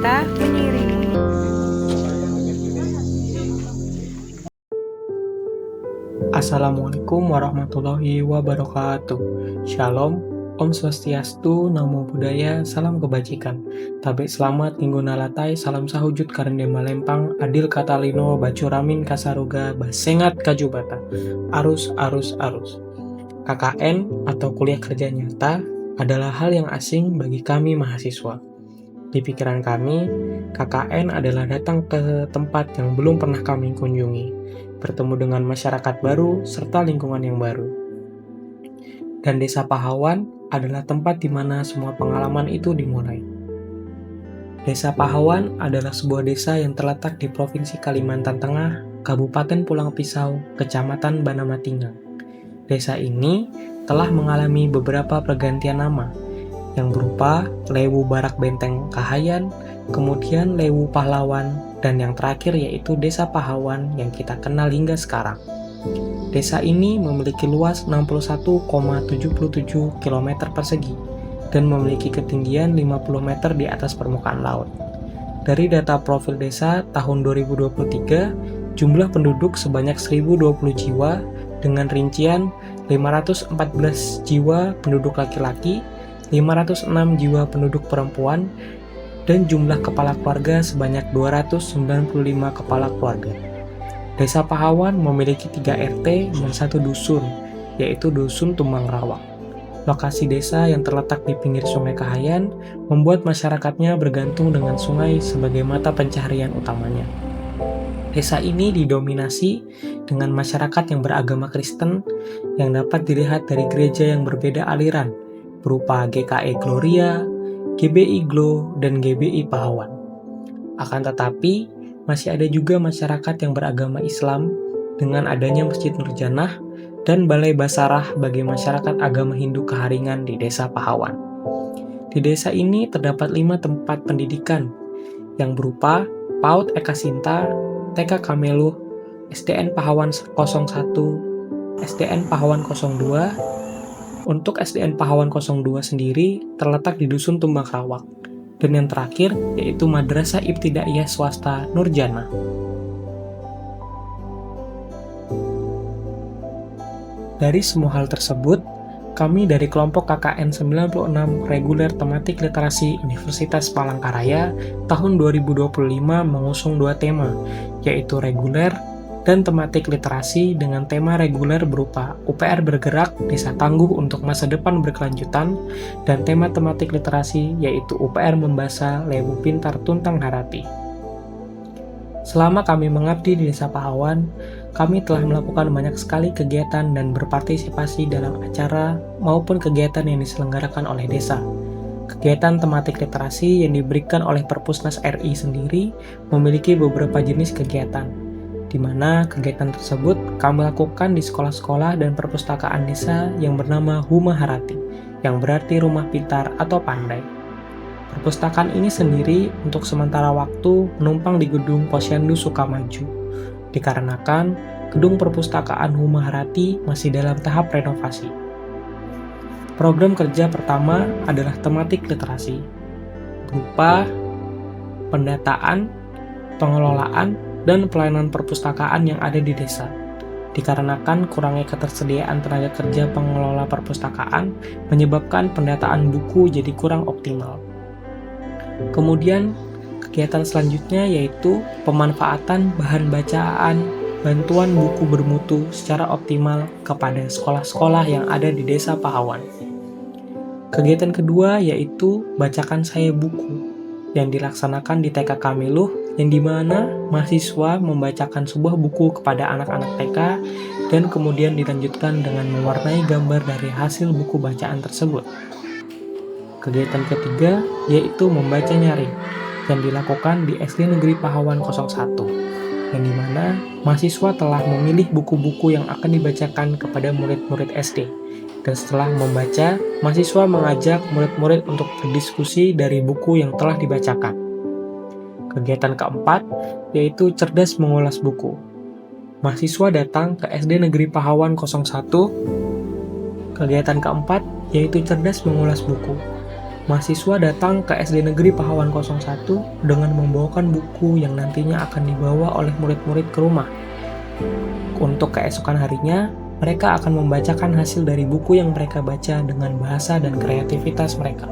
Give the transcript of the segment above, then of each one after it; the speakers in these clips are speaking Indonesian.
mereka mengiringi. Assalamualaikum warahmatullahi wabarakatuh. Shalom, Om Swastiastu, Namo Buddhaya, salam kebajikan. Tabe selamat, Ninggo nalatai, salam sahujud karende malempang, adil katalino, bacuramin kasaruga, basengat kajubata. Arus, arus, arus. KKN atau kuliah kerja nyata adalah hal yang asing bagi kami mahasiswa. Di pikiran kami, KKN adalah datang ke tempat yang belum pernah kami kunjungi, bertemu dengan masyarakat baru serta lingkungan yang baru. Dan Desa Pahawan adalah tempat di mana semua pengalaman itu dimulai. Desa Pahawan adalah sebuah desa yang terletak di Provinsi Kalimantan Tengah, Kabupaten Pulang Pisau, Kecamatan Banamatingan. Desa ini telah mengalami beberapa pergantian nama, yang berupa Lewu Barak Benteng Kahayan, kemudian Lewu Pahlawan, dan yang terakhir yaitu Desa Pahawan yang kita kenal hingga sekarang. Desa ini memiliki luas 61,77 km persegi dan memiliki ketinggian 50 meter di atas permukaan laut. Dari data profil desa tahun 2023, jumlah penduduk sebanyak 1020 jiwa dengan rincian 514 jiwa penduduk laki-laki, 506 jiwa penduduk perempuan, dan jumlah kepala keluarga sebanyak 295 kepala keluarga. Desa Pahawan memiliki 3 RT dan 1 dusun, yaitu Dusun Tumbang Rawak. Lokasi desa yang terletak di pinggir Sungai Kahayan membuat masyarakatnya bergantung dengan sungai sebagai mata pencaharian utamanya. Desa ini didominasi dengan masyarakat yang beragama Kristen yang dapat dilihat dari gereja yang berbeda aliran, berupa GKI Gloria, GBI Glo, dan GBI Pahawan. Akan tetapi, masih ada juga masyarakat yang beragama Islam dengan adanya Masjid Nurjanah dan Balai Basarah bagi masyarakat agama Hindu Keharingan di Desa Pahawan. Di desa ini terdapat 5 tempat pendidikan yang berupa PAUD Eka Sinta, TK Kameluh, SDN Pahawan 01, SDN Pahawan 02. Untuk SDN Pahawan 02 sendiri terletak di Dusun Tumbang Rawak. Dan yang terakhir yaitu Madrasah Ibtidaiyah Swasta Nurjanah. Dari semua hal tersebut, kami dari kelompok KKN 96 Reguler Tematik Literasi Universitas Palangkaraya tahun 2025 mengusung 2 tema, yaitu reguler dan tematik literasi dengan tema reguler berupa UPR Bergerak, Desa Tangguh untuk Masa Depan Berkelanjutan, dan tema tematik literasi yaitu UPR Membasa, Lewu Pintar Tuntang Harati. Selama kami mengabdi di Desa Pahawan, kami telah melakukan banyak sekali kegiatan dan berpartisipasi dalam acara maupun kegiatan yang diselenggarakan oleh desa. Kegiatan tematik literasi yang diberikan oleh Perpusnas RI sendiri memiliki beberapa jenis kegiatan, di mana kegiatan tersebut kami lakukan di sekolah-sekolah dan perpustakaan desa yang bernama Huma Harati, yang berarti rumah pintar atau pandai. Perpustakaan ini sendiri untuk sementara waktu menumpang di gedung Posyandu Sukamaju, dikarenakan gedung perpustakaan Huma Harati masih dalam tahap renovasi. Program kerja pertama adalah tematik literasi, berupa pendataan, pengelolaan, dan pelayanan perpustakaan yang ada di desa. Dikarenakan kurangnya ketersediaan tenaga kerja pengelola perpustakaan menyebabkan pendataan buku jadi kurang optimal. Kemudian, kegiatan selanjutnya yaitu pemanfaatan bahan bacaan, bantuan buku bermutu secara optimal kepada sekolah-sekolah yang ada di Desa Pahawan. Kegiatan kedua yaitu Bacakan Saya Buku, yang dilaksanakan di TK Kameluh, yang dimana mahasiswa membacakan sebuah buku kepada anak-anak TK dan kemudian dilanjutkan dengan mewarnai gambar dari hasil buku bacaan tersebut. Kegiatan ketiga yaitu membaca nyaring, yang dilakukan di SD Negeri Pahawan 01, yang dimana mahasiswa telah memilih buku-buku yang akan dibacakan kepada murid-murid SD. Dan setelah membaca, mahasiswa mengajak murid-murid untuk berdiskusi dari buku yang telah dibacakan. Kegiatan keempat yaitu cerdas mengulas buku. Mahasiswa datang ke SD Negeri Pahawan 01. Kegiatan keempat yaitu cerdas mengulas buku, mahasiswa datang ke SD Negeri Pahawan 01 dengan membawakan buku yang nantinya akan dibawa oleh murid-murid ke rumah. Untuk keesokan harinya, mereka akan membacakan hasil dari buku yang mereka baca dengan bahasa dan kreativitas mereka.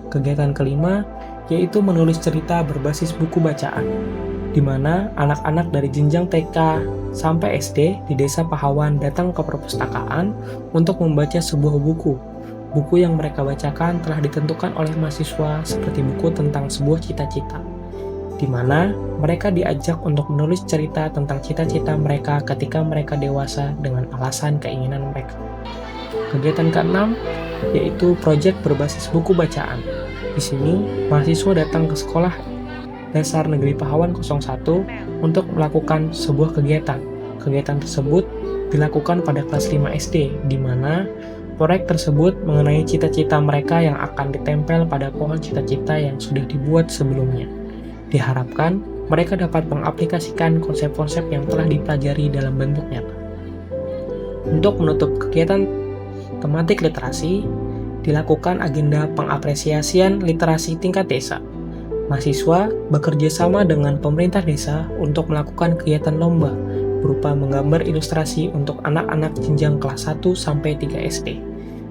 Kegiatan kelima yaitu menulis cerita berbasis buku bacaan, di mana anak-anak dari jenjang TK sampai SD di Desa Pahawan datang ke perpustakaan untuk membaca sebuah buku. Buku yang mereka bacakan telah ditentukan oleh mahasiswa seperti buku tentang sebuah cita-cita, di mana mereka diajak untuk menulis cerita tentang cita-cita mereka ketika mereka dewasa dengan alasan keinginan mereka. Kegiatan keenam yaitu proyek berbasis buku bacaan. Di sini, mahasiswa datang ke sekolah Dasar Negeri Pahawan 01 untuk melakukan sebuah kegiatan. Kegiatan tersebut dilakukan pada kelas 5 SD, di mana proyek tersebut mengenai cita-cita mereka yang akan ditempel pada pohon cita-cita yang sudah dibuat sebelumnya. Diharapkan mereka dapat mengaplikasikan konsep-konsep yang telah dipelajari dalam bentuk nyata. Untuk menutup kegiatan tematik literasi, dilakukan agenda pengapresiasian literasi tingkat desa. Mahasiswa bekerja sama dengan pemerintah desa untuk melakukan kegiatan lomba berupa menggambar ilustrasi untuk anak-anak jenjang kelas 1 sampai 3 SD,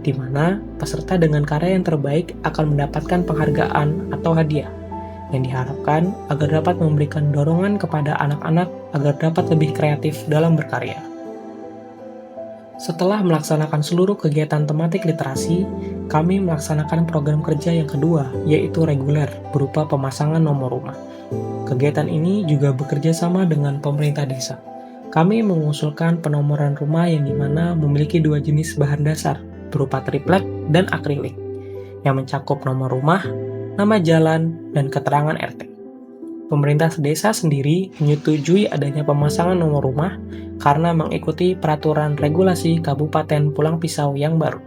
di mana peserta dengan karya yang terbaik akan mendapatkan penghargaan atau hadiah, yang diharapkan agar dapat memberikan dorongan kepada anak-anak agar dapat lebih kreatif dalam berkarya. Setelah melaksanakan seluruh kegiatan tematik literasi, kami melaksanakan program kerja yang kedua, yaitu reguler, berupa pemasangan nomor rumah. Kegiatan ini juga bekerja sama dengan pemerintah desa. Kami mengusulkan penomoran rumah yang dimana memiliki dua jenis bahan dasar, berupa triplek dan akrilik, yang mencakup nomor rumah, nama jalan, dan keterangan RT. Pemerintah desa sendiri menyetujui adanya pemasangan nomor rumah karena mengikuti peraturan regulasi Kabupaten Pulang Pisau yang baru.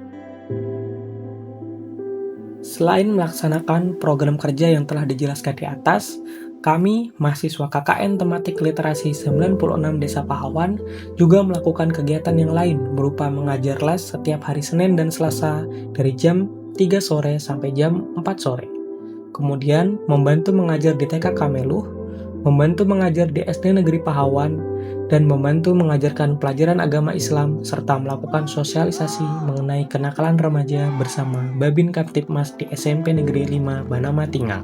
Selain melaksanakan program kerja yang telah dijelaskan di atas, kami, mahasiswa KKN Tematik Literasi 96 Desa Pahawan, juga melakukan kegiatan yang lain berupa mengajar les setiap hari Senin dan Selasa dari jam 3 sore sampai jam 4 sore. Kemudian, membantu mengajar di TK Kameluh, membantu mengajar di SD Negeri Pahawan, dan membantu mengajarkan pelajaran agama Islam, serta melakukan sosialisasi mengenai kenakalan remaja bersama Babin Kaptipmas di SMP Negeri 5 Banama Tingal.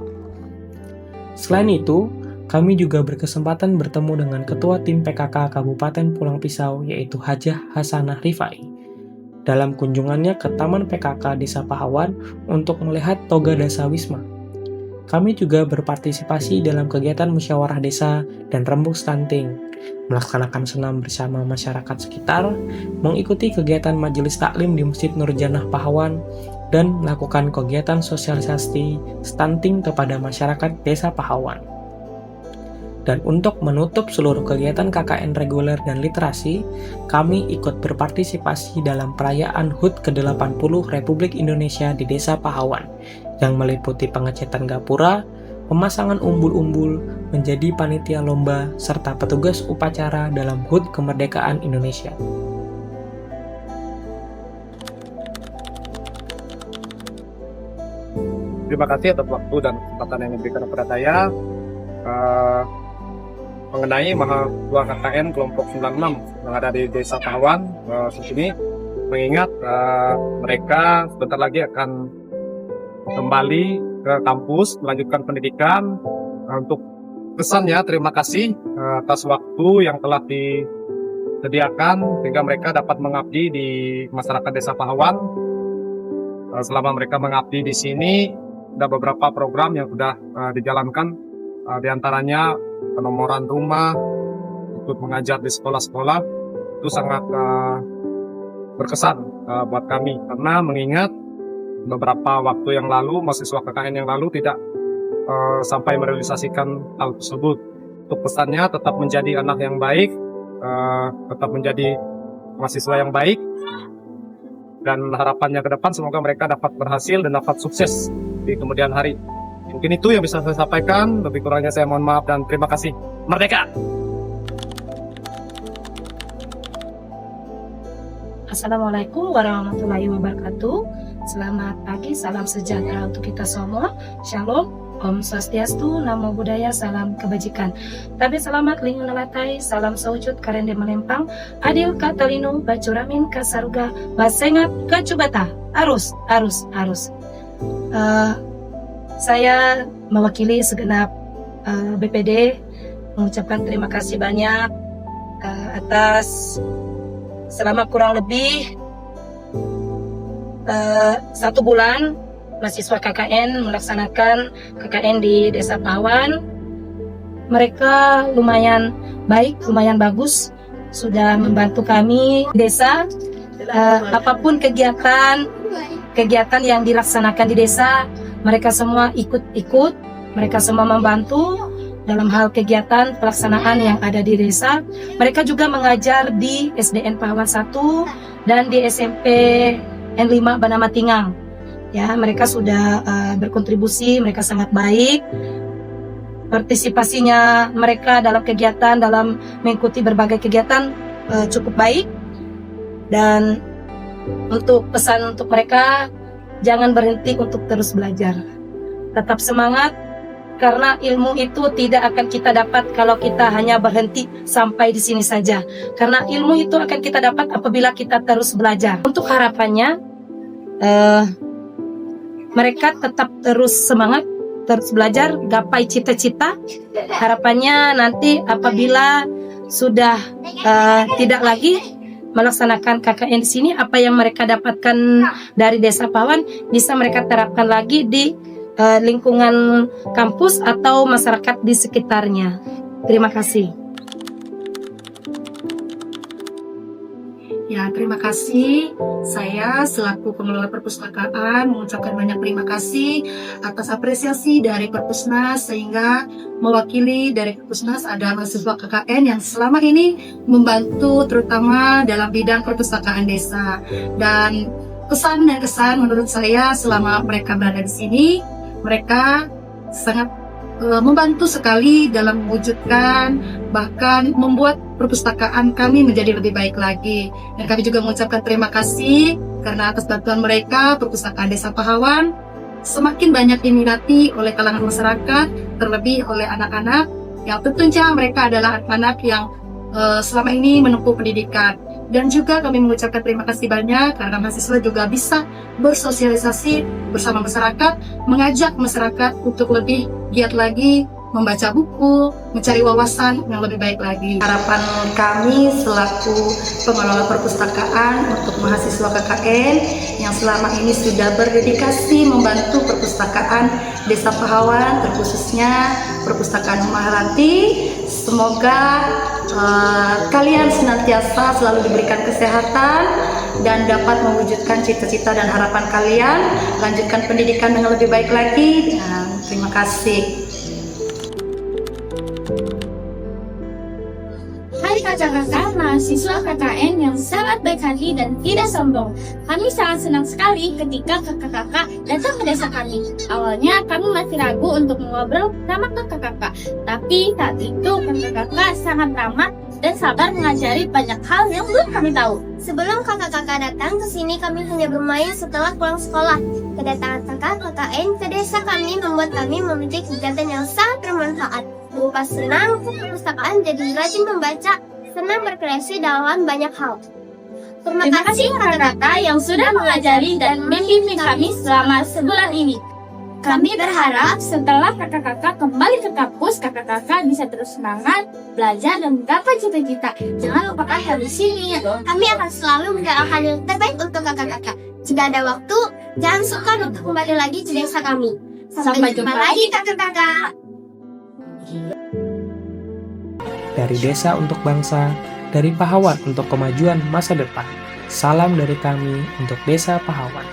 Selain itu, kami juga berkesempatan bertemu dengan Ketua Tim PKK Kabupaten Pulang Pisau, yaitu Hajah Hasanah Rifai, dalam kunjungannya ke Taman PKK Desa Pahawan untuk melihat toga dasawisma. Kami juga berpartisipasi dalam kegiatan musyawarah desa dan rembuk stunting, melaksanakan senam bersama masyarakat sekitar, mengikuti kegiatan majelis taklim di Masjid Nurjanah Pahawan, dan melakukan kegiatan sosialisasi stunting kepada masyarakat Desa Pahawan. Dan untuk menutup seluruh kegiatan KKN reguler dan literasi, kami ikut berpartisipasi dalam perayaan HUT ke-80 Republik Indonesia di Desa Pahawan, yang meliputi pengecatan gapura, pemasangan umbul-umbul, menjadi panitia lomba, serta petugas upacara dalam HUT Kemerdekaan Indonesia. Terima kasih atas waktu dan kesempatan yang diberikan kepada saya mengenai mahasiswa KKN kelompok 96 yang ada di Desa Pahawan di sini, mengingat mereka sebentar lagi akan kembali ke kampus melanjutkan pendidikan. Untuk pesannya, terima kasih atas waktu yang telah disediakan sehingga mereka dapat mengabdi di masyarakat Desa Pahawan. Selama mereka mengabdi di sini, ada beberapa program yang sudah dijalankan, diantaranya penomoran rumah, ikut mengajar di sekolah-sekolah. Itu sangat berkesan buat kami, karena mengingat beberapa waktu yang lalu, mahasiswa KKN yang lalu tidak sampai merealisasikan hal tersebut. Untuk pesannya, tetap menjadi anak yang baik, tetap menjadi mahasiswa yang baik, dan harapannya ke depan semoga mereka dapat berhasil dan dapat sukses di kemudian hari. Mungkin itu yang bisa saya sampaikan, lebih kurangnya saya mohon maaf dan terima kasih. Merdeka! Assalamualaikum warahmatullahi wabarakatuh. Selamat pagi, salam sejahtera untuk kita semua. Shalom, Om Swastiastu, Namo Buddhaya, salam kebajikan. Tabe selamat lingkungan nalatai, salam sawujud karende melempang, adil katalino, bacuramin kasaruga, basengat kacubata, arus. Saya mewakili segenap BPD mengucapkan terima kasih banyak atas selama kurang lebih 1 bulan mahasiswa KKN melaksanakan KKN di Desa Pahawan. Mereka lumayan baik, lumayan bagus, sudah membantu kami di desa. Apapun kegiatan yang dilaksanakan di desa, mereka semua ikut, mereka semua membantu dalam hal kegiatan pelaksanaan yang ada di desa. Mereka juga mengajar di SDN Pahawan 1 dan di SMP N5 Banamatingang. Ya, mereka sudah berkontribusi, mereka sangat baik. Partisipasinya mereka dalam kegiatan, dalam mengikuti berbagai kegiatan cukup baik. Dan untuk pesan untuk mereka, jangan berhenti untuk terus belajar. Tetap semangat, karena ilmu itu tidak akan kita dapat kalau kita hanya berhenti sampai di sini saja. Karena ilmu itu akan kita dapat apabila kita terus belajar. Untuk harapannya, mereka tetap terus semangat, terus belajar, gapai cita-cita. Harapannya nanti apabila sudah tidak lagi melaksanakan KKN di sini, apa yang mereka dapatkan dari Desa Pahawan bisa mereka terapkan lagi di lingkungan kampus atau masyarakat di sekitarnya. Terima kasih. Ya, terima kasih. Saya selaku pengelola perpustakaan mengucapkan banyak terima kasih atas apresiasi dari Perpusnas, sehingga mewakili dari Perpusnas ada mahasiswa KKN yang selama ini membantu terutama dalam bidang perpustakaan desa. Dan pesan dan kesan menurut saya selama mereka berada di sini, mereka sangat membantu sekali dalam mewujudkan, bahkan membuat perpustakaan kami menjadi lebih baik lagi. Dan kami juga mengucapkan terima kasih karena atas bantuan mereka, perpustakaan Desa Pahawan semakin banyak diminati oleh kalangan masyarakat, terlebih oleh anak-anak yang tentunya mereka adalah anak-anak yang selama ini menempuh pendidikan. Dan juga kami mengucapkan terima kasih banyak karena mahasiswa juga bisa bersosialisasi bersama masyarakat, mengajak masyarakat untuk lebih giat lagi membaca buku, mencari wawasan yang lebih baik lagi. Harapan kami selaku pengelola perpustakaan untuk mahasiswa KKN yang selama ini sudah berdedikasi membantu perpustakaan Desa Pahawan, terkhususnya perpustakaan Maharati. Semoga kalian senantiasa selalu diberikan kesehatan dan dapat mewujudkan cita-cita dan harapan kalian, lanjutkan pendidikan dengan lebih baik lagi. Dan terima kasih. Hai kakak-kakak mahasiswa KKN yang sangat baik hati dan tidak sombong. Kami sangat senang sekali ketika kakak-kakak datang ke desa kami. Awalnya kami masih ragu untuk mengobrol sama kakak-kakak, tapi saat itu kakak-kakak sangat ramah dan sabar mengajari banyak hal yang belum kami tahu. Sebelum kakak-kakak datang ke sini, kami hanya bermain setelah pulang sekolah. Kedatangan kakak KKN ke desa kami membuat kami memiliki kegiatan yang sangat bermanfaat. Berupa senang, perpustakaan jadi rajin membaca, senang berkreasi dalam banyak hal. Terima kasih kakak-kakak yang sudah mengajari dan membimbing kami selama sebulan ini. Kami berharap setelah kakak-kakak kembali ke kampus, kakak-kakak bisa terus semangat, belajar, dan menggapai cita-cita. Jangan lupakan hal di sini. Kami akan selalu mendoakan yang terbaik untuk kakak-kakak. Jika ada waktu, jangan sukar untuk kembali lagi ke desa kami. Sampai jumpa lagi kakak-kakak. Dari desa untuk bangsa, dari Pahawan untuk kemajuan masa depan. Salam dari kami untuk Desa Pahawan.